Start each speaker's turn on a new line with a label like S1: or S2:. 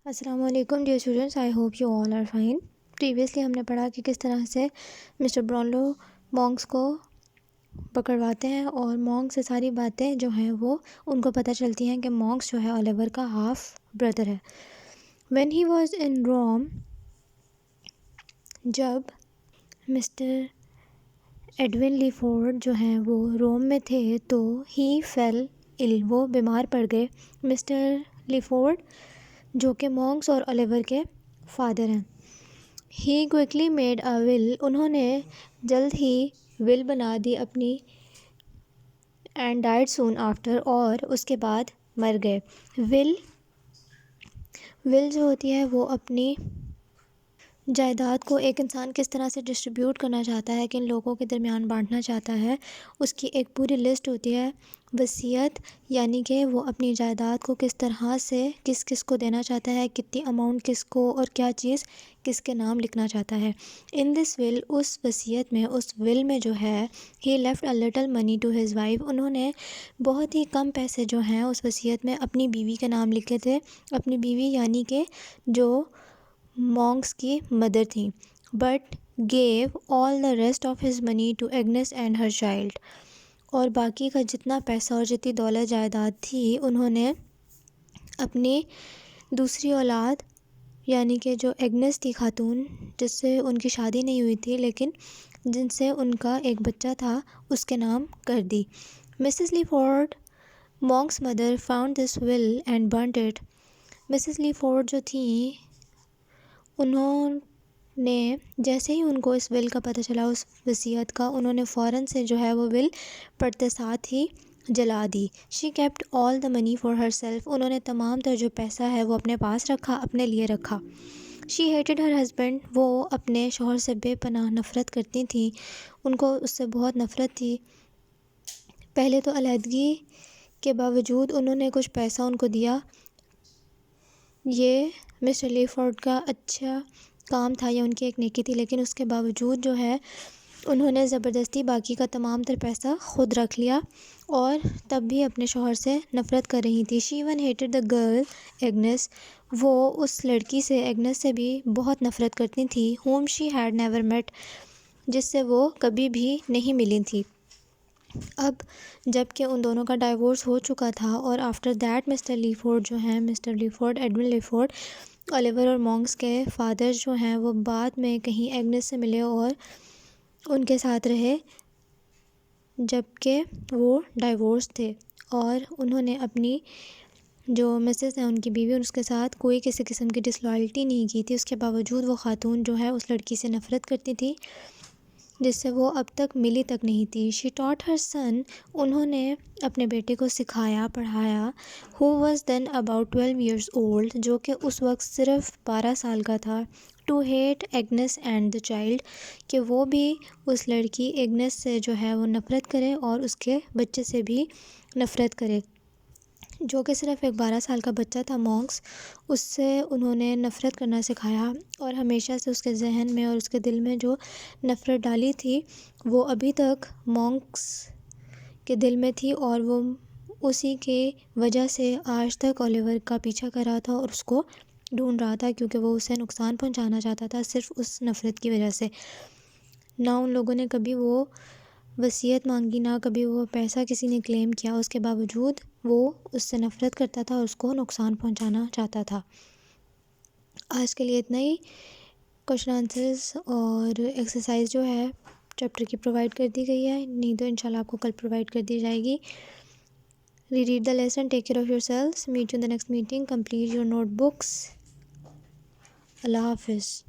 S1: السلام علیکم dear students, I hope you all are fine. Previously ہم نے پڑھا کہ کس طرح سے مسٹر براؤنلو مونکس کو پکڑواتے ہیں اور مونک سے ساری باتیں جو ہیں وہ ان کو پتہ چلتی ہیں کہ مونکس جو ہے اولیور کا ہاف بردر ہے۔ وین ہی واز ان روم، جب مسٹر ایڈون لیفورڈ جو ہیں وہ روم میں تھے تو ہی فیل ال، وہ بیمار پڑ گئے۔ مسٹر لیفورڈ جو کہ مونکس اور اولیور کے فادر ہیں۔ ہی کوئکلی میڈ اے ول، انہوں نے جلد ہی ول بنا دی اپنی، اینڈ ڈائڈ سون آفٹر، اور اس کے بعد مر گئے۔ ول جو ہوتی ہے وہ اپنی جائیداد کو ایک انسان کس طرح سے ڈسٹریبیوٹ کرنا چاہتا ہے، کن لوگوں کے درمیان بانٹنا چاہتا ہے، اس کی ایک پوری لسٹ ہوتی ہے۔ وصیت یعنی کہ وہ اپنی جائیداد کو کس طرح سے کس کس کو دینا چاہتا ہے، کتنی اماؤنٹ کس کو، اور کیا چیز کس کے نام لکھنا چاہتا ہے۔ ان دس ول، اس وصیت میں، اس ول میں جو ہے، he left a little money to his wife, انہوں نے بہت ہی کم پیسے جو ہیں اس وصیت میں اپنی بیوی کے نام لکھے تھے۔ اپنی بیوی یعنی کہ جو مونکس کی مدر تھیں۔ But gave all the rest of his money to Agnes and her child, اور باقی کا جتنا پیسہ اور جتنی دولت جائیداد تھی انہوں نے اپنی دوسری اولاد یعنی کہ جو ایگنس تھی خاتون، جس سے ان کی شادی نہیں ہوئی تھی لیکن جن سے ان کا ایک بچہ تھا، اس کے نام کر دی۔ Mrs Lyford Monks mother found this will and burnt it, Mrs Lyford جو تھیں انہوں نے جیسے ہی ان کو اس ول کا پتہ چلا، اس وصیت کا، انہوں نے فوراً سے جو ہے وہ ول پڑھتے ساتھ ہی جلا دی۔ She kept all the money for herself, انہوں نے تمام تر جو پیسہ ہے وہ اپنے پاس رکھا، اپنے لیے رکھا۔ شی ہیٹڈ ہر ہسبینڈ، وہ اپنے شوہر سے بے پناہ نفرت کرتی تھیں، ان کو اس سے بہت نفرت تھی۔ پہلے تو علیحدگی کے باوجود انہوں نے کچھ پیسہ ان کو دیا، یہ مسٹر لیفورڈ کا اچھا کام تھا، یہ ان کی ایک نیکی تھی، لیکن اس کے باوجود جو ہے انہوں نے زبردستی باقی کا تمام تر پیسہ خود رکھ لیا، اور تب بھی اپنے شوہر سے نفرت کر رہی تھی۔ شی even hated the girl Agnes, وہ اس لڑکی سے، ایگنس سے بھی بہت نفرت کرتی تھی۔ Home she had never met, جس سے وہ کبھی بھی نہیں ملی تھی۔ اب جب کہ ان دونوں کا ڈائیورس ہو چکا تھا، اور آفٹر دیٹ مسٹر لیفورڈ جو ہیں، مسٹر لیفورڈ، ایڈون لیفورڈ، اولیور اور مونکس کے فادر جو ہیں، وہ بعد میں کہیں ایگنس سے ملے اور ان کے ساتھ رہے جب کہ وہ ڈائیورس تھے، اور انہوں نے اپنی جو مسز ہیں ان کی بیوی، اس کے ساتھ کوئی کسی قسم کی ڈسلائلٹی نہیں کی تھی۔ اس کے باوجود وہ خاتون جو ہے اس لڑکی سے نفرت کرتی تھی جس سے وہ اب تک ملی تک نہیں تھی۔ شی ٹاٹ ہر سن، انہوں نے اپنے بیٹے کو سکھایا، پڑھایا، who was then about 12 years old, جو کہ اس وقت صرف 12 سال کا تھا، to hate Agnes and the child, کہ وہ بھی اس لڑکی ایگنس سے جو ہے وہ نفرت کرے اور اس کے بچے سے بھی نفرت کرے، جو کہ صرف ایک 12 سال کا بچہ تھا مونکس، اس سے انہوں نے نفرت کرنا سکھایا، اور ہمیشہ سے اس کے ذہن میں اور اس کے دل میں جو نفرت ڈالی تھی وہ ابھی تک مونکس کے دل میں تھی، اور وہ اسی کے وجہ سے آج تک اولیور کا پیچھا کر رہا تھا اور اس کو ڈھونڈ رہا تھا، کیونکہ وہ اسے نقصان پہنچانا چاہتا تھا صرف اس نفرت کی وجہ سے۔ نہ ان لوگوں نے کبھی وہ وصیت مانگی، نہ کبھی وہ پیسہ کسی نے کلیم کیا، اس کے باوجود وہ اس سے نفرت کرتا تھا اور اس کو نقصان پہنچانا چاہتا تھا۔ آج کے لیے اتنا ہی۔ کوشچن آنسرز اور ایکسرسائز جو ہے چیپٹر کی پرووائڈ کر دی گئی ہے، نہیں تو انشاءاللہ آپ کو کل پرووائڈ کر دی جائے گی۔ Read the lesson, take care of yourselves, meet you in the next meeting, complete your notebooks. اللہ حافظ۔